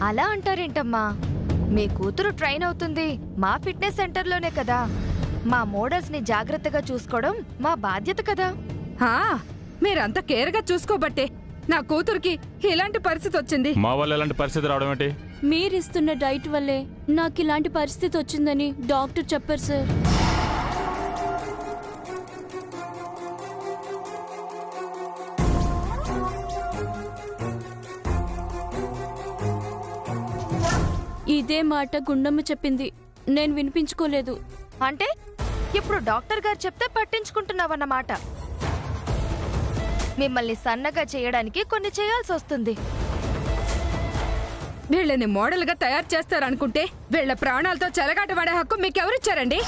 అలా అంటారేంటమ్మా? మీ కూతురు ట్రైన్ అవుతుంది మా ఫిట్నెస్ సెంటర్లోనే కదా. మా మోడల్స్ ని జాగ్రత్తగా చూసుకోవడం మా బాధ్యత కదా. మీరంతా కేర్గా చూసుకోబట్టే నా కూతురికి ఇలాంటి పరిస్థితి వచ్చింది. మా వల్ల ఇలాంటి పరిస్థితి రావడం ఏంటి? మీరిస్తున్న డైట్ వల్లే నాకు ఇలాంటి పరిస్థితి వచ్చిందని డాక్టర్ చెప్పారు సార్. ఇదే మాట గుండమ్మ చెప్పింది, నేను వినిపించుకోలేదు. అంటే ఇప్పుడు డాక్టర్ గారు చెప్తే పట్టించుకుంటున్నావన్నమాట. మిమ్మల్ని సన్నగా చేయడానికి కొన్ని చేయాల్సి వస్తుంది. వీళ్ళని మోడల్గా తయారు చేస్తారనుకుంటే వీళ్ళ ప్రాణాలతో చెలగాటపడే హక్కు మీకెవరిచ్చారండి?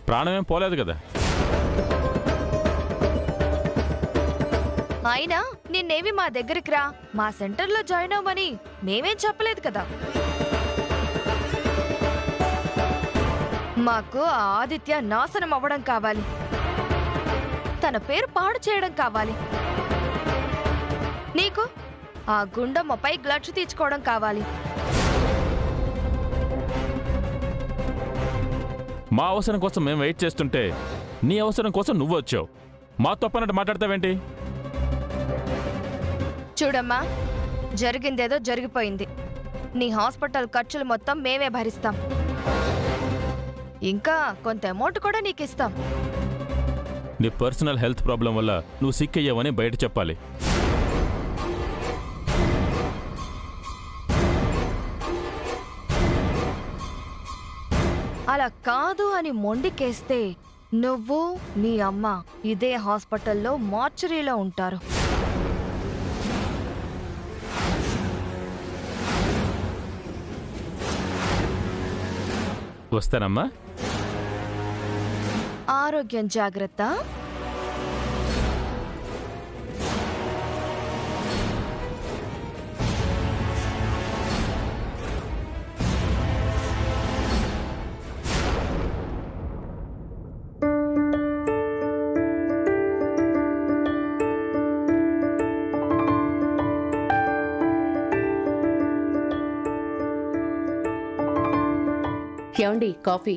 ప్రాణమేం పోలేదు కదా. అయినా నిన్నేమి మా దగ్గరికి రా, మా సెంటర్లో జాయిన్ అవ్వమని మేమేం చెప్పలేదు కదా. మాకు ఆ ఆదిత్య నాశనం అవ్వడం కావాలి, తన పేరు పాడు చేయడం కావాలి. నీకు ఆ గుండమ్మపై గ్లడ్స్ తీర్చుకోవడం కావాలి. మా అవసరం కోసం మేము వెయిట్ చేస్తుంటే నీ అవసరం కోసం నువ్వు వచ్చావు. మా తప్పనట్టు మాట్లాడతావేంటి? చూడమ్మా, జరిగిందేదో జరిగిపోయింది. నీ హాస్పిటల్ ఖర్చులు మొత్తం మేమే భరిస్తాం. ఇంకా కొంత అమౌంట్ కూడా నీకు ఇస్తాం. నీ పర్సనల్ హెల్త్ ప్రాబ్లం వల్ల నువ్వు సిక్ అయ్యావని బయట చెప్పాలి. అలా కాదు అని మొండికేస్తే నువ్వు నీ అమ్మ ఇదే హాస్పిటల్లో మార్చరీలో ఉంటారు. వస్తానమ్మా. ఆరోగ్యం జాగ్రత్త. ఏమండి కాఫీ?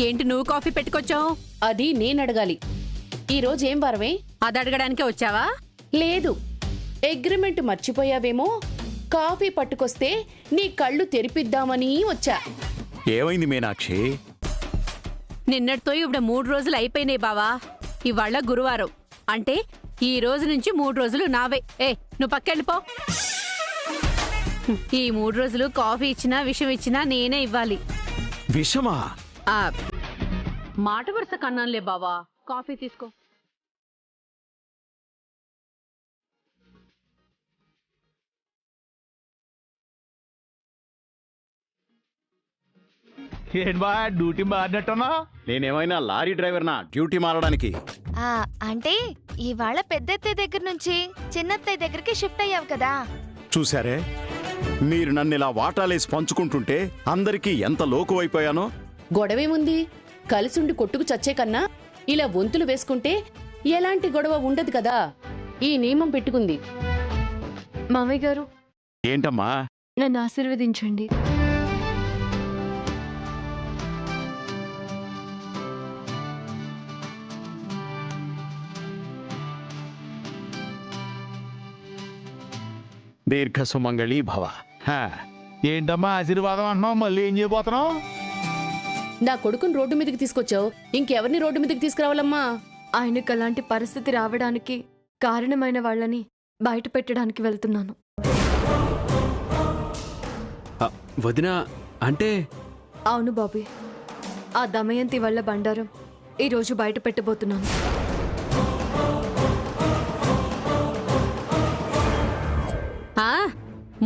ఏంటి నువ్వు కాఫీ పెట్టుకొచ్చావు? అది నేను అడగాలి. ఈరోజు ఏం వారమే? అది అడగడానికే వచ్చావా? లేదు, అగ్రిమెంట్ మర్చిపోయావేమో. కాఫీ పట్టుకొస్తే నీ కళ్ళు తెరిపిద్దామని వచ్చా. ఏమైంది మీనాక్షి? నిన్నటితో ఇప్పుడు 3 రోజులు అయిపోయినాయి బావా. ఇవాళ గురువారం అంటే ఈ రోజు నుంచి 3 రోజులు నావే. నువ్వు పక్కెళ్ళిపో. ఈ 3 రోజులు కాఫీ ఇచ్చినా విషం ఇచ్చినా నేనే ఇవ్వాలి. విషమా? మాట వరుస కన్నానులే బావా. కాఫీ తీసుకో. డ్యూటీ మారినట్టున్నా? నేనేమైనా లారీ డ్రైవర్నా డ్యూటీ మారడానికి? అంటే ఇవాళ పెద్దత్తయ్య దగ్గర నుంచి చిన్నత్తయ్య దగ్గరికి షిఫ్ట్ అయ్యావు కదా. చూసారే, మీరు నన్ను ఇలా వాటాలేసి పంచుకుంటుంటే అందరికీ ఎంత లోకువైపోయానో. గొడవేముంది? కలిసుండి కొట్టుకు చచ్చే కన్నా ఇలా వంతులు వేసుకుంటే ఎలాంటి గొడవ ఉండదు కదా. ఈ నియమం పెట్టుకుంది. మామయ్య గారు, ఏంటమ్మా? నన్ను ఆశీర్వదించండి. దీర్ఘ సుమంగళి భవ. ఏంటమ్మా ఆశీర్వాదం అంటున్నావు? మళ్ళీ ఏం చేయబోతున్నావు? నా కొడుకుని రోడ్డు మీదకి తీసుకొచ్చావు, ఇంకెవరిని రోడ్డు మీదకి తీసుకురావాలమ్మా? ఆయనకు అలాంటి పరిస్థితి రావడానికి కారణమైన వాళ్ళని బయట పెట్టడానికి వెళ్తున్నాను. వదినా అంటే? అవును బాబీ, ఆ దమయంతి వల్ల బండారం ఈరోజు బయట పెట్టబోతున్నాను.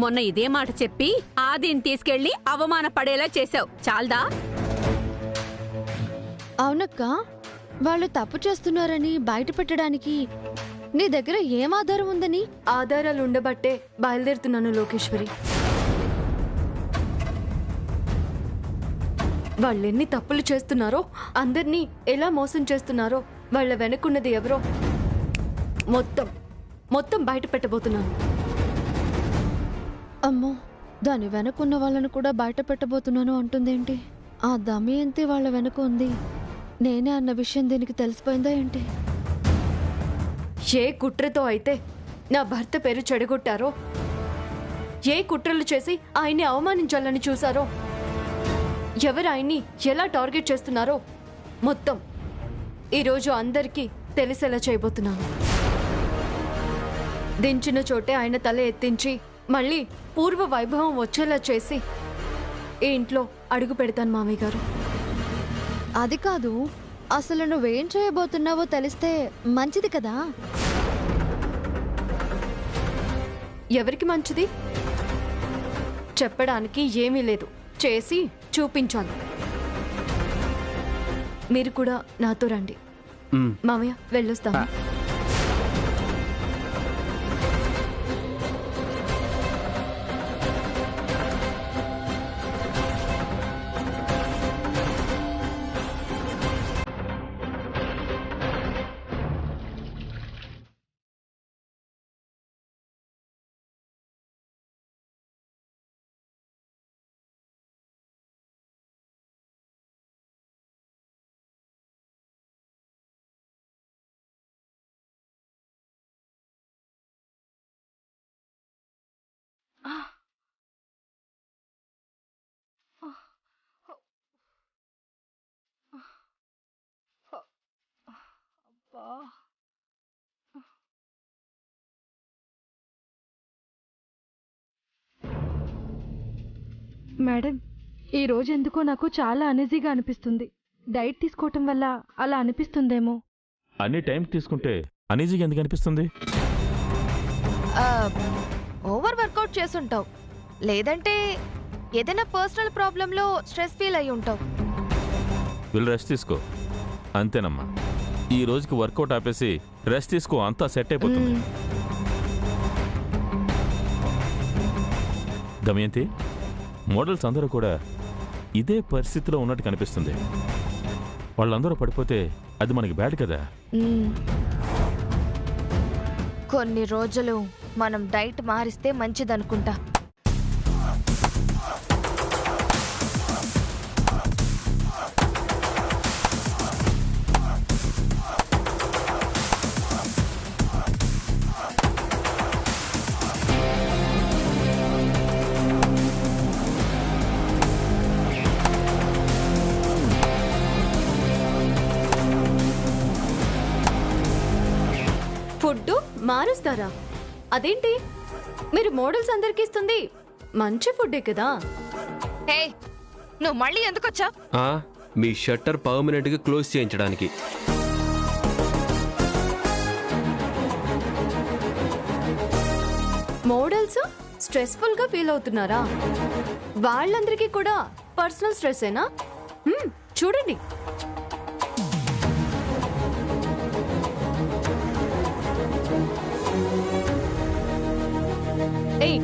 మొన్న ఇదే మాట చెప్పి ఆదిని తీసుకెళ్లి అవమానపడేలా చేశావు. చాల్దా? అవునక్క, వాళ్ళు తప్పు చేస్తున్నారని బయట పెట్టడానికి నీ దగ్గర ఏం ఆధారం ఉందని? ఆధారాలు ఉండబట్టే బయలుదేరుతున్నాను లోకేశ్వరి. వాళ్ళెన్ని తప్పులు చేస్తున్నారో, అందరినీ ఎలా మోసం చేస్తున్నారో, వాళ్ళ వెనకున్నది ఎవరో మొత్తం బయట పెట్టబోతున్నాను. అమ్మో, దాని వెనకున్న వాళ్ళను కూడా బయట పెట్టబోతున్నాను అంటుందేంటి? ఆ దమయంతి వాళ్ళ వెనక ఉంది, నేనే అన్న విషయం దీనికి తెలిసిపోయిందా ఏంటి? ఏ కుట్రతో అయితే నా భర్త పేరు చెడగొట్టారో, ఏ కుట్రలు చేసి ఆయన్ని అవమానించాలని చూశారో, ఎవరు ఆయన్ని ఎలా టార్గెట్ చేస్తున్నారో మొత్తం ఈరోజు అందరికీ తెలిసేలా చేయబోతున్నాను. దించిన చోటే ఆయన తల ఎత్తించి మళ్ళీ పూర్వ వైభవం వచ్చేలా చేసి ఈ ఇంట్లో అడుగు పెడతాను మామయ్య గారు. అది కాదు, అసలు నువ్వేం చేయబోతున్నావో తెలిస్తే మంచిది కదా. ఎవరికి మంచిది? చెప్పడానికి ఏమీ లేదు, చేసి చూపించాలి. మీరు కూడా నాతో రండి. మామయ్య వెళ్ళొస్తాను. మేడం, ఈ రోజు ఎందుకో నాకు చాలా అనీజీగా అనిపిస్తుంది. డైట్ తీసుకోవటం వల్ల అలా అనిపిస్తుందేమో. అన్ని టైం తీసుకుంటే అనీజీగా ఎందుకు అనిపిస్తుంది? ఓవర్ వర్కౌట్ చేసుంటావు, లేదంటే ఏదైనా పర్సనల్ ప్రాబ్లంలో స్ట్రెస్ ఫీల్ అయి ఉంటావు. వీళ్ళు రెస్ట్ తీసుకో, అంతేనమ్మా. ఈ రోజుకి వర్కౌట్ ఆపేసి రెస్ట్ తీసుకో, అంతా సెట్ అయిపోతుంది. దమయంతి, మోడల్స్ అందరూ కూడా ఇదే పరిస్థితిలో ఉన్నట్టు కనిపిస్తుంది. వాళ్ళందరూ పడిపోతే అది మనకి బ్యాడ్ కదా. కొన్ని రోజులు మనం డైట్ మారిస్తే మంచిదనుకుంటా. ఫుడ్ మారుస్తారా? అదేంటి, మీరు మోడల్స్ అందరికి ఇస్తుంది మంచి ఫుడ్డే కదా. హే, నువ్వు మళ్ళీ ఎందుకు వచ్చా? మీ షట్టర్ పర్మనెంట్ గా క్లోజ్ చేయించడానికి. మోడల్స్ స్ట్రెస్ఫుల్ గా ఫీల్ అవుతున్నారా? వాళ్ళందరికీ కూడా పర్సనల్ స్ట్రెస్ ఏనా? చూడండి, ఏయ్,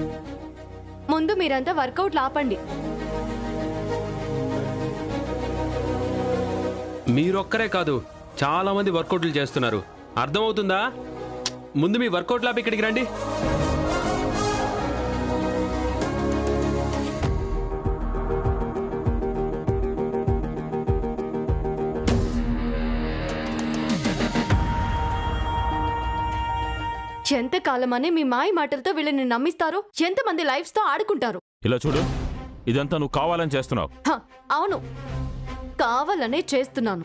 ముందు మీరంతా వర్కౌట్ ఆపండి. మీరొక్కరే కాదు, చాలా మంది వర్కౌట్లు చేస్తున్నారు. అర్థమవుతుందా? ముందు మీ వర్కౌట్ లాపి ఇక్కడికి రండి. ఎంతకాలమని మీ మాయ మాటలతో వీళ్ళని నమ్మిస్తారో, ఎంతమంది లైఫ్స్ తో ఆడుకుంటారు. ఇలా చూడు, ఇదంతా నువ్వు కావాలని చేస్తున్నావు. అవును, కావాలనే చేస్తున్నాను.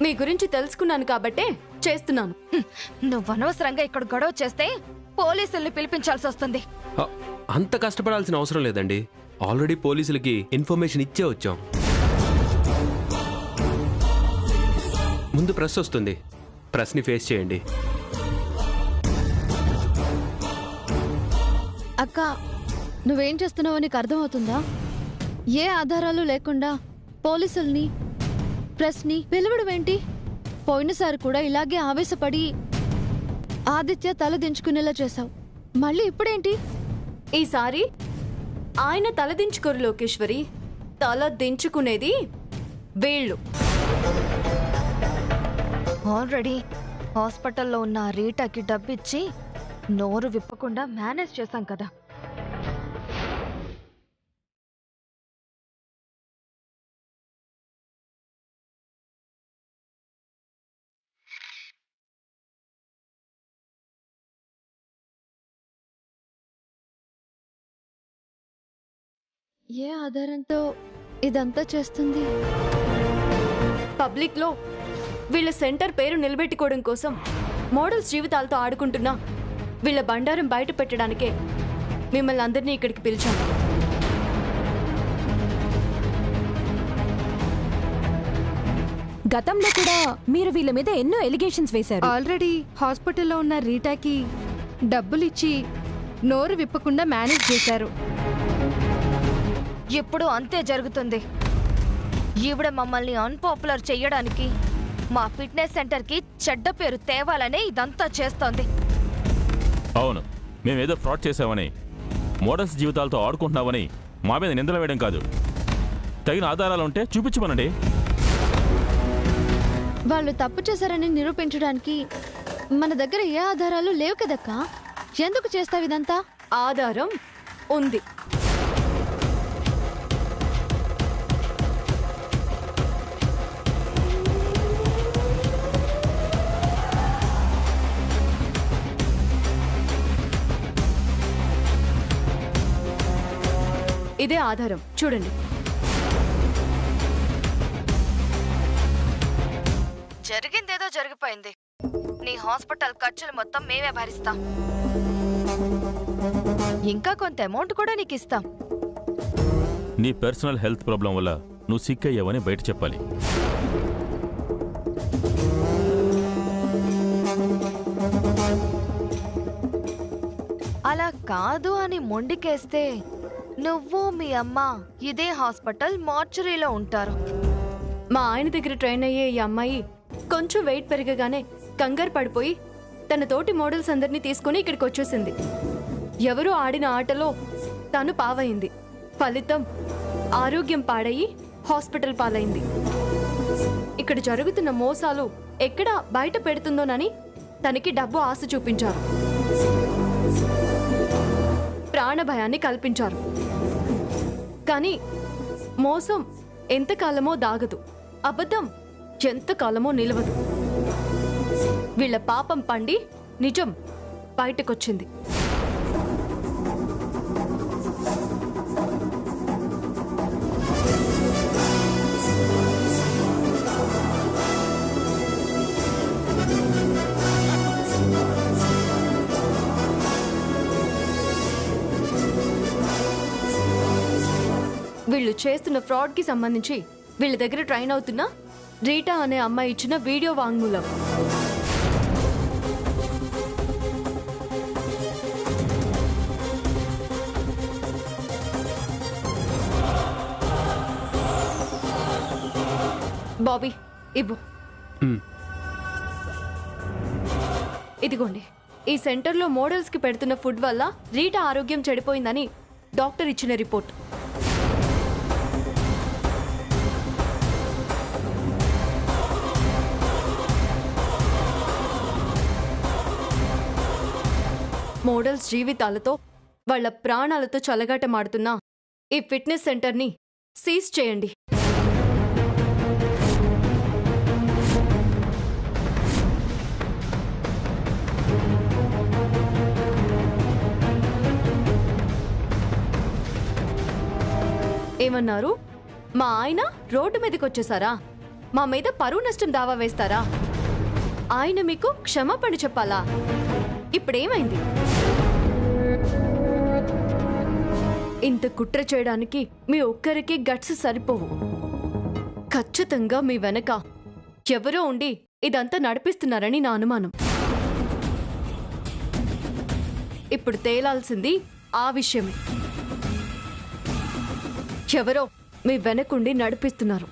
మీ గురించి తెలుసుకున్నాను కాబట్టే చేస్తున్నాను. నువ్వు అనవసరంగా ఇక్కడ గొడవ చేస్తే పోలీసుల్ని పిలిపించాల్సి వస్తుంది. అంత కష్టపడాల్సిన అవసరం లేదండి. ఆల్రెడీ పోలీసులకి ఇన్ఫర్మేషన్ ఇచ్చే వచ్చాం. ముందు ప్రెస్ వస్తుంది, ప్రెస్ని ఫేస్ చేయండి. అక్క, నువ్వేం చేస్తున్నావో నీకు అర్థమవుతుందా? ఏ ఆధారాలు లేకుండా పోలీసుల్ని, ప్రెస్ని పిలవడం ఏంటి? పోయినసారి కూడా ఇలాగే ఆవేశపడి ఆదిత్య తల దించుకునేలా చేశావు. మళ్ళీ ఇప్పుడేంటి? ఈసారి ఆయన తల దించుకోరు లోకేశ్వరి, తల దించుకునేది వీళ్ళు. ఆల్రెడీ హాస్పిటల్లో ఉన్న రీటాకి డబ్బిచ్చి నోరు విప్పకుండా మేనేజ్ చేశాం కదా. ఏ ఆధారంతో ఇదంతా చేస్తుంది? పబ్లిక్లో వీళ్ళ సెంటర్ పేరు నిలబెట్టుకోవడం కోసం మోడల్స్ జీవితాలతో ఆడుకుంటున్నా వీళ్ళ బండారం బయట పెట్టడానికే మిమ్మల్ని అందరినీ ఇక్కడికి పిలిచాం. గతంలో కూడా మీరు వీళ్ళ మీద ఎన్నో ఎలిగేషన్స్ వేశారు. ఆల్రెడీ హాస్పిటల్లో ఉన్న రీటాకి డబ్బులిచ్చి నోరు విప్పకుండా మేనేజ్ చేశారు. ఇప్పుడు అంతే జరుగుతుంది. ఈవిడ మమ్మల్ని అన్పాపులర్ చెయ్యడానికి, మా ఫిట్నెస్ సెంటర్కి చెడ్డ పేరు తేవాలనే ఇదంతా చేస్తోంది. అవును, మేమేదో ఫ్రాడ్ చేసామని, మోడల్స్ జీవితాలతో ఆడుకుంటున్నామని మా మీద నిందలు వేయడం కాదు. తగిన ఆధారాలు ఉంటే చూపించమనండి. వాళ్ళు తప్పు చేశారని నిరూపించడానికి మన దగ్గర ఏ ఆధారాలు లేవు కదక్కా. ఎందుకు చేస్తావు ఇదంతా? ఆధారం ఉంది. ఇదే ఆధారం, చూడండి. జరిగిందేదో జరిగిపోయింది. నీ హాస్పిటల్ ఖర్చులు మొత్తం మేమే భరిస్తాం. ఇంకా కొంత అమౌంట్ కూడా నీకు ఇస్తాం. నీ పర్సనల్ హెల్త్ ప్రాబ్లం వల్ల నువ్వు సిక్ అయ్యావని బయట చెప్పాలి. అలా కాదు అని మొండికేస్తే నువ్వు మీ అమ్మ ఇదే హాస్పిటల్ మార్చురీలో ఉంటారు. మా ఆయన దగ్గర ట్రైన్ అయ్యే ఈ అమ్మాయి కొంచెం వెయిట్ పెరగగానే కంగారు పడిపోయి తన తోటి మోడల్స్ అందరినీ తీసుకుని ఇక్కడికి వచ్చేసింది. ఎవరూ ఆడిన ఆటలో తను పావైంది. ఫలితం ఆరోగ్యం పాడయి హాస్పిటల్ పాలైంది. ఇక్కడ జరుగుతున్న మోసాలు ఎక్కడ బయట పెడుతుందోనని తనకి డబ్బు ఆశ చూపించారు. ప్రాణ భయాన్ని కల్పించారు. కానీ మోసం ఎంతకాలమో దాగదు, అబద్ధం ఎంతకాలమో నిలవదు. వీళ్ళ పాపం పండి నిజం బయటకొచ్చింది. వీళ్ళు చేస్తున్న ఫ్రాడ్కి సంబంధించి వీళ్ళ దగ్గర ట్రైన్ అవుతున్న రీటా అనే అమ్మాయి ఇచ్చిన వీడియో వాంగ్మూలం. బాబీ ఇవ్వు. ఇదిగోండి, ఈ సెంటర్లో మోడల్స్కి పెడుతున్న ఫుడ్ వల్ల రీటా ఆరోగ్యం చెడిపోయిందని డాక్టర్ ఇచ్చిన రిపోర్ట్. మోడల్స్ జీవితాలతో వాళ్ల ప్రాణాలతో చలగాటమాడుతున్న ఈ ఫిట్నెస్ సెంటర్ని సీజ్ చేయండి. ఏమన్నారు? మా ఆయన రోడ్డు మీదకి వచ్చేసారా? మా మీద పరువు నష్టం దావా వేస్తారా? ఆయన మీకు క్షమాపణ చెప్పాలా? ఇప్పుడేమైంది? ఇంత కుట్ర చేయడానికి మీ ఒక్కరికి గట్స్ సరిపోవు. ఖచ్చితంగా మీ వెనక ఎవరో ఉండి ఇదంతా నడిపిస్తున్నారని నా అనుమానం. ఇప్పుడు తేలాల్సింది ఆ విషయమే. ఎవరో మీ వెనకుండి నడిపిస్తున్నారు.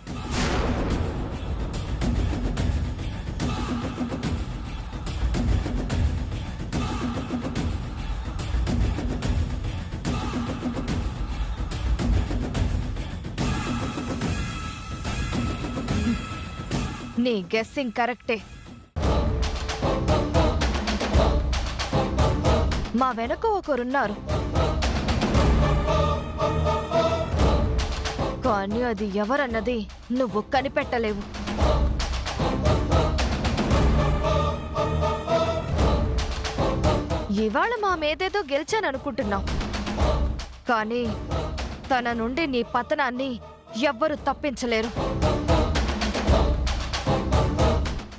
నీ గెస్సింగ్ కరెక్టే. మా వెనక ఒకరున్నారు, కానీ అది ఎవరన్నది నువ్వు కనిపెట్టలేవు. ఇవాళ మా మీదేదో గెలిచాననుకుంటున్నావు, కానీ తన నుండి నీ పతనాన్ని ఎవ్వరూ తప్పించలేరు.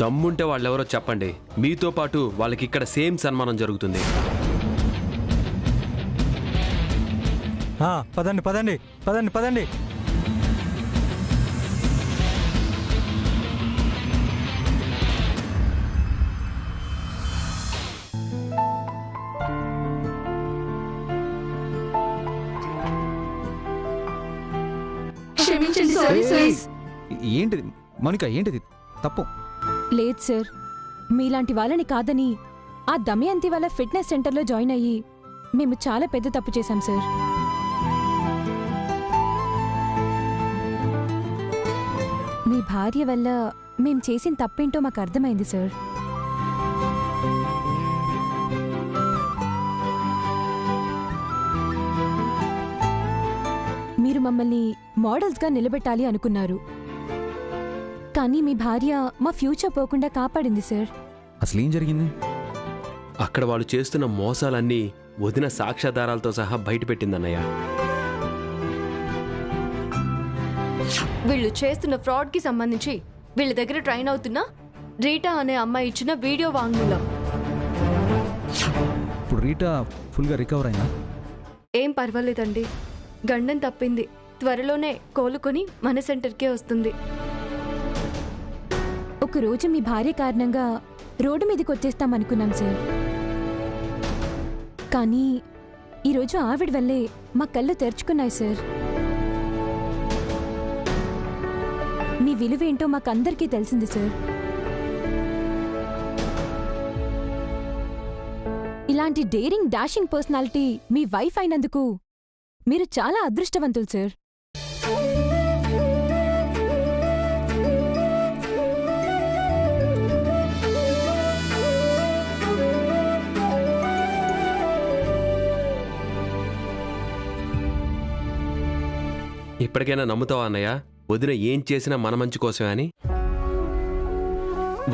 దమ్ముంటే వాళ్ళెవరో చెప్పండి, మీతో పాటు వాళ్ళకి ఇక్కడ సేమ్ సన్మానం జరుగుతుంది. పదండి పదండి పదండి పదండి. ఏంటిది మౌనిక, ఏంటిది తప్పు? లేదు సార్, మీలాంటి వాళ్ళని కాదని ఆ దమయంతి వాళ్ళ ఫిట్నెస్ సెంటర్లో జాయిన్ అయ్యి మేము చాలా పెద్ద తప్పు చేశాం సార్. మీ భార్య వల్ల మేం చేసిన తప్పేంటో మాకు అర్థమైంది సార్. మీరు మమ్మల్ని మోడల్స్గా నిలబెట్టాలి అనుకున్నారు, కానీ మీ భార్య మా ఫ్యూచర్ పోకుండా కాపాడింది సార్. అసలు ఏం జరిగింది? అక్కడ వాళ్ళు చేస్తున్న మోసాలన్నీ వదిన సాక్ష్యాధారాలతో సహా బయటపెట్టిందన్నయ్య. వీళ్ళు చేస్తున్న ఫ్రాడ్ కి సంబంధించి వీళ్ళ దగ్గర ట్రైన్ అవుతున్న రీటా అనే అమ్మాయి ఇచ్చిన వీడియో వాంగ్మూలం. ఇప్పుడు రీటా ఫుల్గా రికవర్ అయినా? ఏం పర్వాలేదండి, గండం తప్పింది, త్వరలోనే కోలుకొని మన సెంటర్కే వస్తుంది. ఒకరోజు మీ భార్య కారణంగా రోడ్డు మీదకి వచ్చేస్తామనుకున్నాం సార్, కానీ ఈరోజు ఆవిడ వల్లే మా కళ్ళు తెరుచుకున్నాయి సార్. మీ విలువేంటో మాకందరికీ తెలిసింది సార్. ఇలాంటి డేరింగ్ డాషింగ్ పర్సనాలిటీ మీ వైఫ్ అయినందుకు మీరు చాలా అదృష్టవంతులు సార్. ఇప్పటికైనా నమ్ముతావా అన్నయ్య, వదిన ఏం చేసినా మన మంచి కోసమే అని?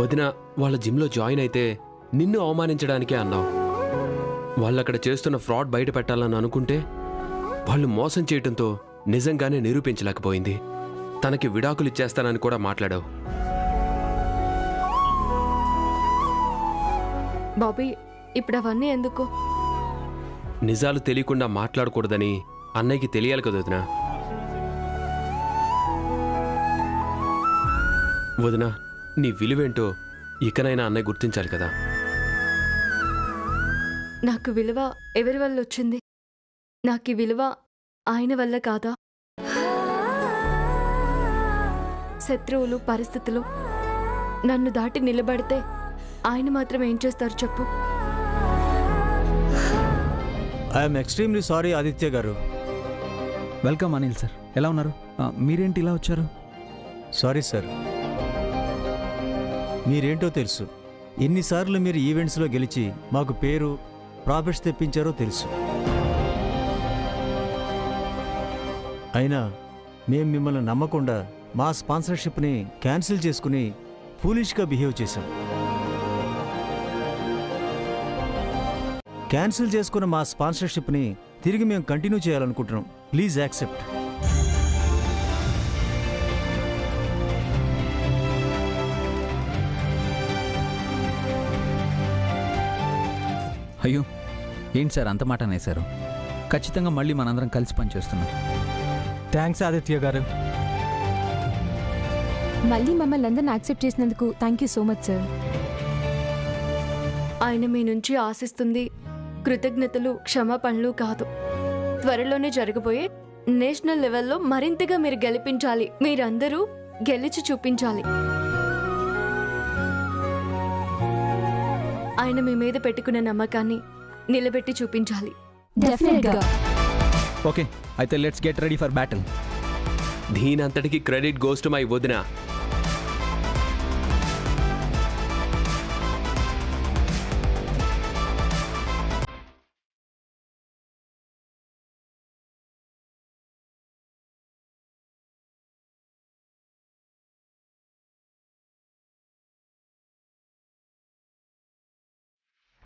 వదిన వాళ్ళ జిమ్లో జాయిన్ అయితే నిన్ను అవమానించడానికే అన్నావు. వాళ్ళక్కడ చేస్తున్న ఫ్రాడ్ బయట పెట్టాలని అనుకుంటే వాళ్ళు మోసం చేయటంతో నిజంగానే నిరూపించలేకపోయింది. తనకి విడాకులు ఇచ్చేస్తానని కూడా మాట్లాడావు. బాబీ, ఇప్పుడు అవన్నీ ఎందుకు? నిజాలు తెలియకుండా మాట్లాడకూడదని అన్నయ్యకి తెలియాలి కదా వదిన. వదిన, నీ విలువేంటో ఇకనైనా అన్నయ్య గుర్తించాలి కదా. నాకు విలువ ఎవరి వల్ల వచ్చింది? నాకు ఈ విలువ ఆయన వల్ల కాదా? శత్రువులు, పరిస్థితులు నన్ను దాటి నిలబడితే ఆయన మాత్రం ఏం చేస్తారు చెప్పు? ఐఎమ్ ఎక్స్ట్రీమ్లీ సారీ ఆదిత్య గారు. వెల్కమ్ అనిల్ సార్, ఎలా ఉన్నారు? మీరేంటి ఇలా వచ్చారు? సారీ సార్, మీరేంటో తెలుసు. ఎన్నిసార్లు మీరు ఈవెంట్స్లో గెలిచి మాకు పేరు, ప్రాఫిట్స్ తెప్పించారో తెలుసు. అయినా మేం మిమ్మల్ని నమ్మకుండా మా స్పాన్సర్షిప్ని క్యాన్సిల్ చేసుకుని ఫూలిష్గా బిహేవ్ చేశాం. క్యాన్సిల్ చేసుకున్న మా స్పాన్సర్షిప్ని తిరిగి మేము కంటిన్యూ చేయాలనుకుంటున్నాం. Please accept. అయ్యో, ఏంటి సార్ అంత మాట అనేశారు? ఖచ్చితంగా మళ్ళీ మనందరం కలిసి పనిచేస్తున్నాం. థ్యాంక్స్ ఆదిత్య గారు. మళ్ళీ మమ్మల్ని అందరిని యాక్సెప్ట్ చేసినందుకు thank you so much sir. ఆయన మీ నుంచి ఆశిస్తుంది కృతజ్ఞతలు, క్షమాపణలు కాదు. త్వరలోనే జరగబోయే నేషనల్ లెవెల్లో మరింతగా మీరు గెలిపించాలి. మీరందరూ గెలిచి చూపించాలి. ఆయన మీ మీద పెట్టుకున్న నమ్మకాన్ని నిలబెట్టి చూపించాలి. డెఫినెట్గా. ఓకే, అయితే let's get ready for battle. దీనంతటికి క్రెడిట్ గోస్ టు మై వదిన.